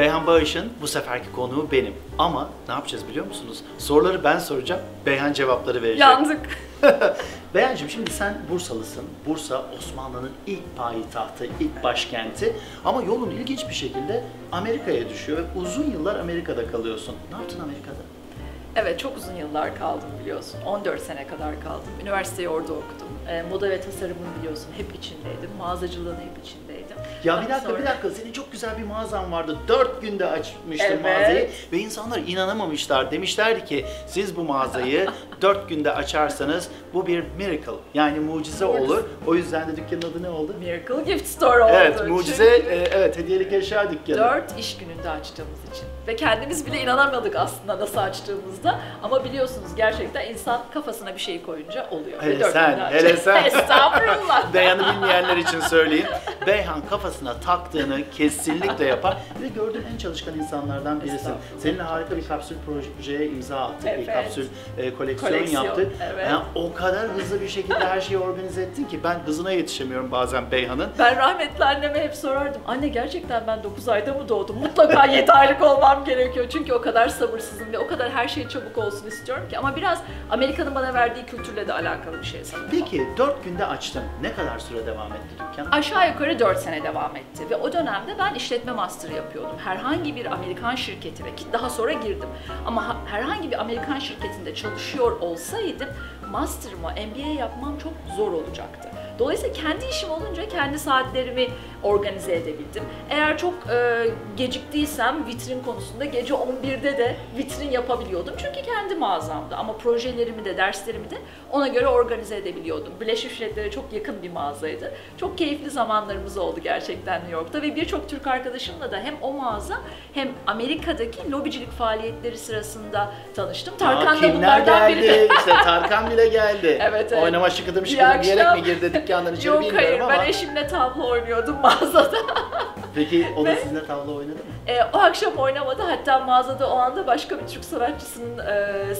Beyhan Bağış'ın bu seferki konuğu benim. Ama ne yapacağız biliyor musunuz? Soruları ben soracağım, Beyhan cevapları verecek. Yandık. Beyhancığım, şimdi sen Bursalısın. Bursa Osmanlı'nın ilk payitahtı, ilk başkenti. Ama yolun ilginç bir şekilde Amerika'ya düşüyor ve uzun yıllar Amerika'da kalıyorsun. Ne yaptın Amerika'da? Evet, çok uzun yıllar kaldım biliyorsun. 14 sene kadar kaldım. Üniversiteyi orada okudum. Moda ve tasarımını biliyorsun hep içindeydim. Mağazacılığın hep içindeydim. Ya bir dakika, senin çok güzel bir mağazan vardı. 4 günde açmıştın mağazayı ve insanlar inanamamışlar. Demişlerdi ki siz bu mağazayı 4 günde açarsanız bu bir miracle, yani mucize olur. O yüzden de dükkanın adı ne oldu? Miracle Gift Store oldu. Evet, mucize, evet, hediyelik eşya dükkanı. 4 iş gününde açtığımız için. Ve kendimiz bile inanamadık aslında nasıl açtığımızda. Ama biliyorsunuz gerçekten insan kafasına bir şey koyunca oluyor. Hele sen. Estağfurullah. Beyhan'ı bilmeyenler için söyleyeyim. Beyhan kafasına taktığını kesinlikle yapar ve gördüğüm en çalışkan insanlardan birisin. Seninle harika bir kapsül projeye imza attık, evet. Bir kapsül koleksiyon yaptık. Evet. Yani o kadar hızlı bir şekilde her şeyi organize ettin ki ben hızına yetişemiyorum bazen Beyhan'ın. Ben rahmetli anneme hep sorardım. Anne gerçekten ben 9 ayda mı doğdum? Mutlaka 7 aylık olmam gerekiyor. Çünkü o kadar sabırsızım ve o kadar her şey çabuk olsun istiyorum ki. Ama biraz Amerika'nın bana verdiği kültürle de alakalı bir şey sanırım. Peki 4 günde açtın. Ne kadar süre devam etti dükkan? Aşağı yukarı 4 sene devam etti ve o dönemde ben işletme master'ı yapıyordum. Herhangi bir Amerikan şirketine, ki daha sonra girdim, ama herhangi bir Amerikan şirketinde çalışıyor olsaydım master'ımı, MBA yapmam çok zor olacaktı. Dolayısıyla kendi işim olunca kendi saatlerimi organize edebildim. Eğer çok geciktiysem vitrin konusunda gece 11'de de vitrin yapabiliyordum. Çünkü kendi mağazamdı ama projelerimi de derslerimi de ona göre organize edebiliyordum. Birleşmiş Milletler'e çok yakın bir mağazaydı. Çok keyifli zamanlarımız oldu gerçekten New York'ta ve birçok Türk arkadaşımla da hem o mağaza hem Amerika'daki lobicilik faaliyetleri sırasında tanıştım. Tarkan da bunlardan biri. İşte Tarkan bile geldi. Evet. Oynama şıkıdım diyerek mi girdi dükkanların içeri Yok, bilmiyorum hayır, ama. ben eşimle tavla oynuyordum mağazada. Peki o da sizinle tavla oynadı mı? O akşam oynamadı. Hatta mağazada o anda başka bir Türk sanatçısının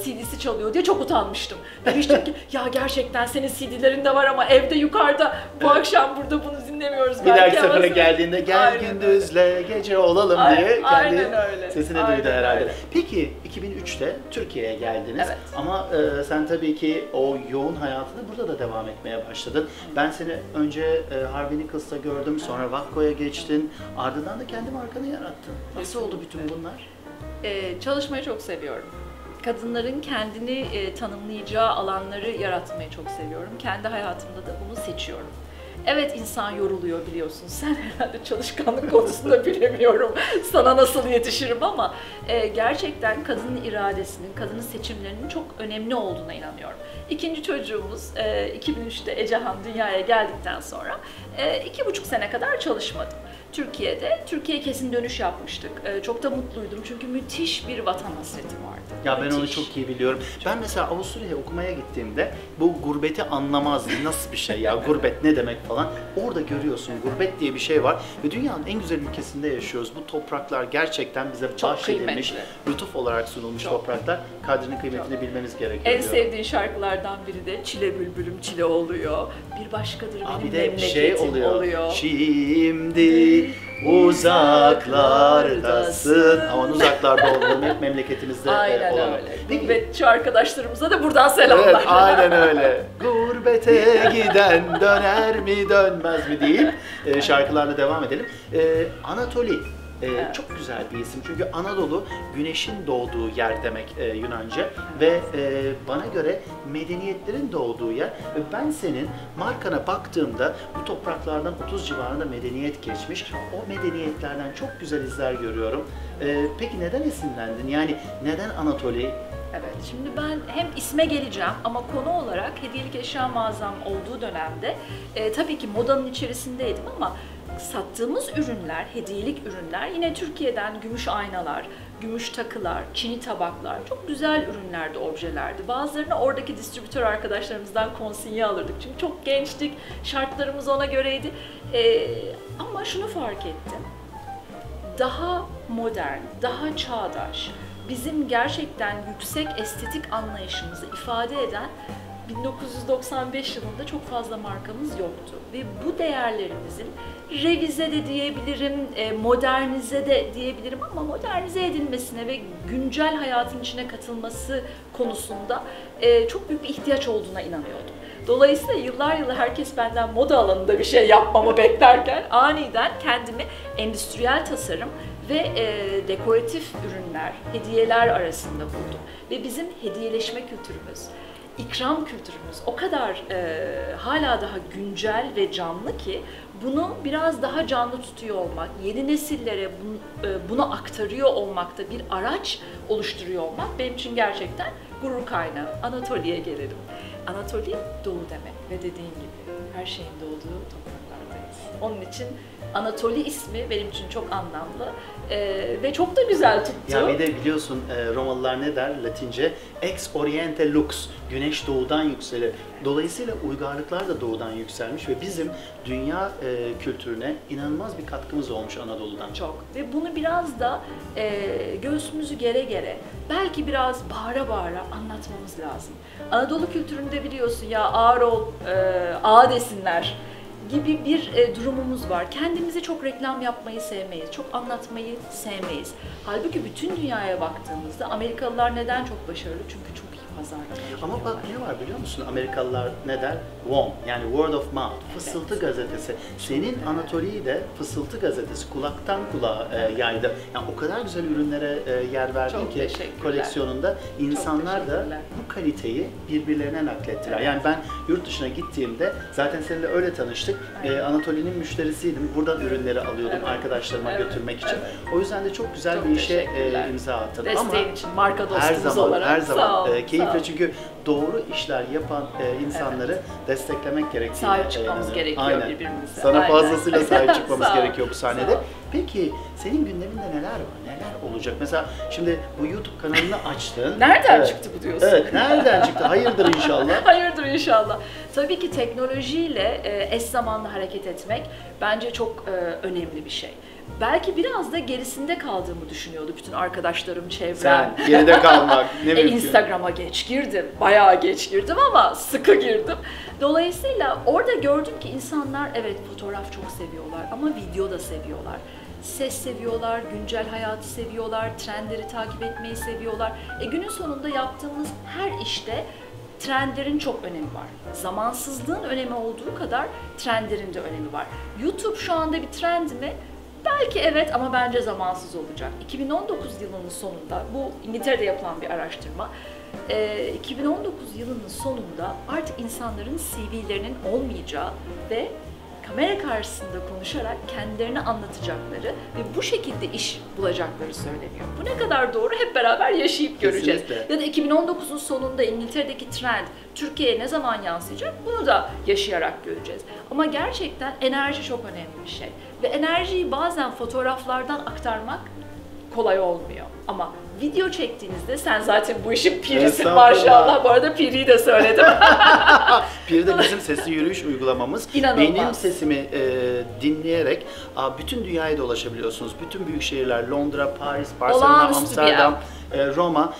CD'si çalıyor diye çok utanmıştım. Demiştim ki ya gerçekten senin CD'lerin de var ama evde yukarıda bu akşam burada bunu dinlemiyoruz. Bir dahaki sefere geldiğinde gel gündüzle gece olalım diye kendi sesini duydu herhalde. Öyle. Peki 2003'te Türkiye'ye geldiniz ama sen tabii ki o yoğun hayatını burada da devam etmeye başladın. Ben seni önce Harvey Nichols'ta gördüm, sonra Vakko'ya geçtin, ardından da kendi markanı yarattın. Nasıl oldu bütün bunlar? Çalışmayı çok seviyorum. Kadınların kendini tanımlayacağı alanları yaratmayı çok seviyorum. Kendi hayatımda da bunu seçiyorum. Evet, insan yoruluyor biliyorsun. Sen herhalde çalışkanlık konusunda bilemiyorum. Sana nasıl yetişirim ama gerçekten kadının iradesinin, kadının seçimlerinin çok önemli olduğuna inanıyorum. İkinci çocuğumuz 2003'te Ecehan dünyaya geldikten sonra 2,5 sene kadar çalışmadım. Türkiye'ye kesin dönüş yapmıştık. Çok da mutluydum çünkü müthiş bir vatan hasretim vardı. Ya müthiş. Ben onu çok iyi biliyorum. Ben mesela Avusturya'ya okumaya gittiğimde bu gurbeti anlamazdım. Nasıl bir şey ya, gurbet ne demek falan. Orada görüyorsun, gurbet diye bir şey var ve dünyanın en güzel ülkesinde yaşıyoruz. Bu topraklar gerçekten bize bahşedilmiş, lütuf olarak sunulmuş topraklar. Kadrinin kıymetini bilmemiz gerekiyor. En sevdiğin şarkılardan biri de Çile Bülbülüm Çile oluyor. Bir başkadır benim bir de memleketim oluyor. Şimdi uzaklardasın. Aman uzaklarda olmalı, hep memleketimizde aynen olalım. öyle. Gurbetçi arkadaşlarımıza da buradan selamlar. Evet, aynen öyle. Gurbete giden döner mi dönmez mi deyip şarkılarla devam edelim. Anatoli. Çok güzel bir isim çünkü Anadolu güneşin doğduğu yer demek Yunanca ve bana göre medeniyetlerin doğduğu yer ve ben senin markana baktığımda bu topraklardan 30 civarında medeniyet geçmiş. O medeniyetlerden çok güzel izler görüyorum. Peki neden esinlendin? Yani neden Anatoli? Evet, şimdi ben hem isme geleceğim ama konu olarak hediyelik eşya mağazam olduğu dönemde tabii ki modanın içerisindeydim ama sattığımız ürünler, hediyelik ürünler yine Türkiye'den gümüş aynalar, gümüş takılar, çini tabaklar, çok güzel ürünlerdi, objelerdi. Bazılarını oradaki distribütör arkadaşlarımızdan konsinye alırdık çünkü çok gençtik, şartlarımız ona göreydi. Ama şunu fark ettim, daha modern, daha çağdaş, bizim gerçekten yüksek estetik anlayışımızı ifade eden 1995 yılında çok fazla markamız yoktu ve bu değerlerimizin revize de diyebilirim, modernize de diyebilirim ama modernize edilmesine ve güncel hayatın içine katılması konusunda çok büyük bir ihtiyaç olduğuna inanıyordum. Dolayısıyla yıllar yılı herkes benden moda alanında bir şey yapmamı beklerken aniden kendimi endüstriyel tasarım ve dekoratif ürünler, hediyeler arasında buldum. Ve bizim hediyeleşme kültürümüz, ikram kültürümüz o kadar hala daha güncel ve canlı ki bunu biraz daha canlı tutuyor olmak, yeni nesillere bunu aktarıyor olmakta bir araç oluşturuyor olmak benim için gerçekten gurur kaynağı. Anatoli'ye gelelim. Anatoli doğu demek ve dediğin gibi her şeyin doğduğu topraklardayız. Onun için Anatoli ismi benim için çok anlamlı ve çok da güzel tuttu. Ya bir de biliyorsun Romalılar ne der Latince? Ex oriente lux, güneş doğudan yükselir. Dolayısıyla uygarlıklar da doğudan yükselmiş ve bizim dünya kültürüne inanılmaz bir katkımız olmuş Anadolu'dan. Çok. Ve bunu biraz da göğsümüzü gere gere, belki biraz bağıra bağıra anlatmamız lazım. Anadolu kültüründe biliyorsun ya ağır ol, ağa desinler gibi bir durumumuz var. Kendimizi çok reklam yapmayı sevmeyiz, çok anlatmayı sevmeyiz. Halbuki bütün dünyaya baktığımızda Amerikalılar neden çok başarılı? Çünkü çok iyi pazarlama. Ama bak ne var biliyor musun? Amerikalılar ne der? WOM, yani word of mouth, fısıltı gazetesi. Senin Anatoli'yi de fısıltı gazetesi kulaktan kulağa yaydı. Yani o kadar güzel ürünlere yer verdin Çok ki koleksiyonunda insanlar da bu kaliteyi birbirlerine naklettiler. Evet. Yani ben yurt dışına gittiğimde zaten seninle öyle tanıştık. Anatoli'nin müşterisiydim. Buradan ürünleri alıyordum arkadaşlarıma götürmek için. O yüzden de çok güzel Çok bir işe teşekkürler. imza attın. Desteğin Ama için marka dostumuz her zaman, olarak. her zaman Sağ ol, keyifle sağ ol. çünkü doğru işler yapan insanları desteklemek gerektiğini Sahip çıkmamız inanıyorum. gerekiyor Aynen. birbirimize. Sana Aynen. fazlasıyla sahip çıkmamız Sağ ol, gerekiyor bu sahnede. sağ ol. Peki senin gündeminde neler var? Neler olacak? Mesela şimdi bu YouTube kanalını açtın. Nereden çıktı bu diyorsun? Evet, nereden çıktı? Hayırdır inşallah. Hayırdır inşallah. Tabii ki teknolojiyle eş zamanlı hareket etmek bence çok önemli bir şey. Belki biraz da gerisinde kaldığımı düşünüyordu bütün arkadaşlarım, çevrem. Sen geride kalmak ne mümkün. Instagram'a geç girdim, bayağı geç girdim ama sıkı girdim. Dolayısıyla orada gördüm ki insanlar evet fotoğraf çok seviyorlar ama video da seviyorlar. Ses seviyorlar, güncel hayatı seviyorlar, trendleri takip etmeyi seviyorlar. Günün sonunda yaptığımız her işte trendlerin çok önemi var. Zamansızlığın önemi olduğu kadar trendlerin de önemi var. YouTube şu anda bir trend mi? Belki evet ama bence zamansız olacak. 2019 yılının sonunda, bu İngiltere'de yapılan bir araştırma, 2019 yılının sonunda artık insanların CV'lerinin olmayacağı ve kamera karşısında konuşarak kendilerini anlatacakları ve bu şekilde iş bulacakları söyleniyor. Bu ne kadar doğru hep beraber yaşayıp göreceğiz. Kesinlikle. Ya da 2019'un sonunda İngiltere'deki trend Türkiye'ye ne zaman yansıyacak bunu da yaşayarak göreceğiz. Ama gerçekten enerji çok önemli bir şey. Ve enerjiyi bazen fotoğraflardan aktarmak kolay olmuyor. Ama video çektiğinizde sen zaten bu işin pirisin Estağfurullah. maşallah. Bu arada piriyi de söyledim. Bir de bizim sesli yürüyüş uygulamamız. İnanılmaz. Benim sesimi dinleyerek bütün dünyaya dolaşabiliyorsunuz. Bütün büyük şehirler, Londra, Paris, Barcelona, Olağanüstü bir Amsterdam, Roma.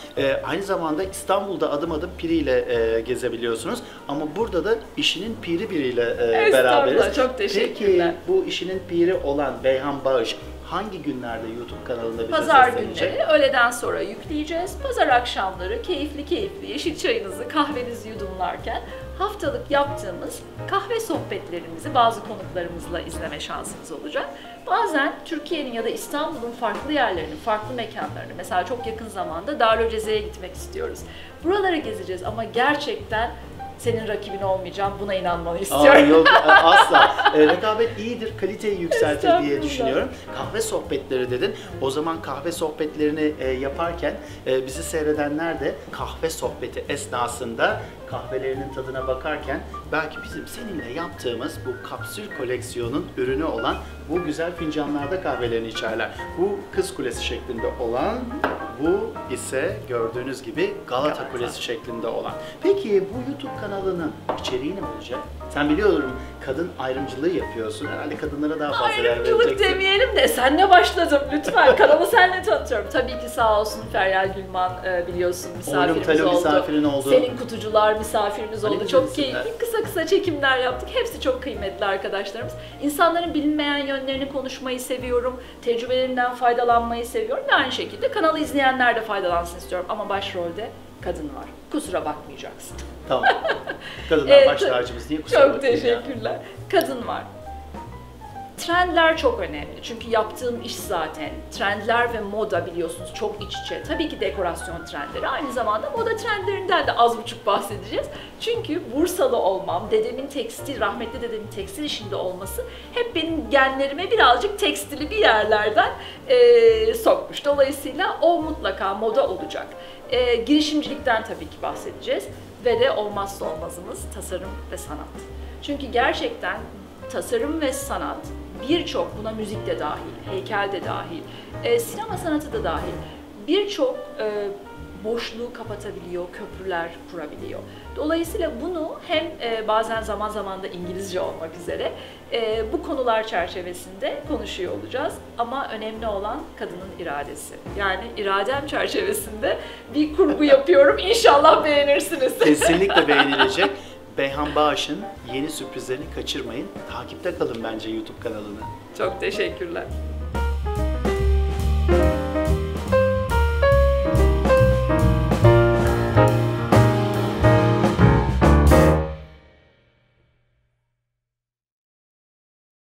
Aynı zamanda İstanbul'da adım adım piriyle gezebiliyorsunuz. Ama burada da işinin piri biriyle beraberiz. Çok teşekkürler. Peki bu işinin piri olan Beyhan Bağış hangi günlerde YouTube kanalında bize Pazar seslenecek? günleri öğleden sonra yükleyeceğiz. Pazar akşamları keyifli yeşil çayınızı, kahvenizi yudumlarken haftalık yaptığımız kahve sohbetlerimizi bazı konuklarımızla izleme şansınız olacak. Bazen Türkiye'nin ya da İstanbul'un farklı yerlerini, farklı mekanlarını, mesela çok yakın zamanda Darülceze'ye gitmek istiyoruz. Buraları gezeceğiz ama gerçekten senin rakibin olmayacağım, buna inanmanı istiyorum. Yok asla. Rekabet iyidir, kaliteyi yükseltir diye Estağfurullah. düşünüyorum. Kahve sohbetleri dedin. O zaman kahve sohbetlerini yaparken bizi seyredenler de kahve sohbeti esnasında kahvelerinin tadına bakarken belki bizim seninle yaptığımız bu kapsül koleksiyonun ürünü olan bu güzel fincanlarda kahvelerini içerler. Bu Kız Kulesi şeklinde olan, bu ise gördüğünüz gibi Galata Kulesi şeklinde olan. Peki bu YouTube kanalının içeriği ne olacak? Sen biliyorum kadın ayrımcılığı yapıyorsun. Herhalde kadınlara daha fazla yer Ayrımcılık vereceksin. demeyelim de senle başladım lütfen. Kanalı senle tanıtıyorum. Tabii ki sağ olsun Feryal Gülman biliyorsun misafirimiz Oğlum Talo oldu. misafirin oldu. Selin Kutucular misafirimiz Hani oldu. güzel Çok isimler. keyifli, kısa kısa çekimler yaptık. Hepsi çok kıymetli arkadaşlarımız. İnsanların bilinmeyen yönlerini konuşmayı seviyorum. Tecrübelerinden faydalanmayı seviyorum. Ve aynı şekilde kanalı izleyenler de faydalansın istiyorum. Ama başrolde kadın var. Kusura bakmayacaksın. Tamam. Kadınlar baş tacımız diye kusura Çok bakmayın ya. teşekkürler. Kadın var. Trendler çok önemli. Çünkü yaptığım iş zaten trendler ve moda biliyorsunuz çok iç içe. Tabii ki dekorasyon trendleri. Aynı zamanda moda trendlerinden de az buçuk bahsedeceğiz. Çünkü Bursalı olmam, rahmetli dedemin tekstil işinde olması hep benim genlerime birazcık tekstili bir yerlerden sokmuş. Dolayısıyla o mutlaka moda olacak. Girişimcilikten tabii ki bahsedeceğiz. Ve de olmazsa olmazımız tasarım ve sanat. Çünkü gerçekten tasarım ve sanat birçok, buna müzik de dahil, heykel de dahil, sinema sanatı da dahil, birçok boşluğu kapatabiliyor, köprüler kurabiliyor. Dolayısıyla bunu hem bazen zaman zaman da İngilizce olmak üzere bu konular çerçevesinde konuşuyor olacağız. Ama önemli olan kadının iradesi. Yani iradem çerçevesinde bir kurgu yapıyorum. İnşallah beğenirsiniz. Kesinlikle beğenilecek. Beyhan Bağış'ın yeni sürprizlerini kaçırmayın. Takipte kalın bence YouTube kanalını. Çok teşekkürler.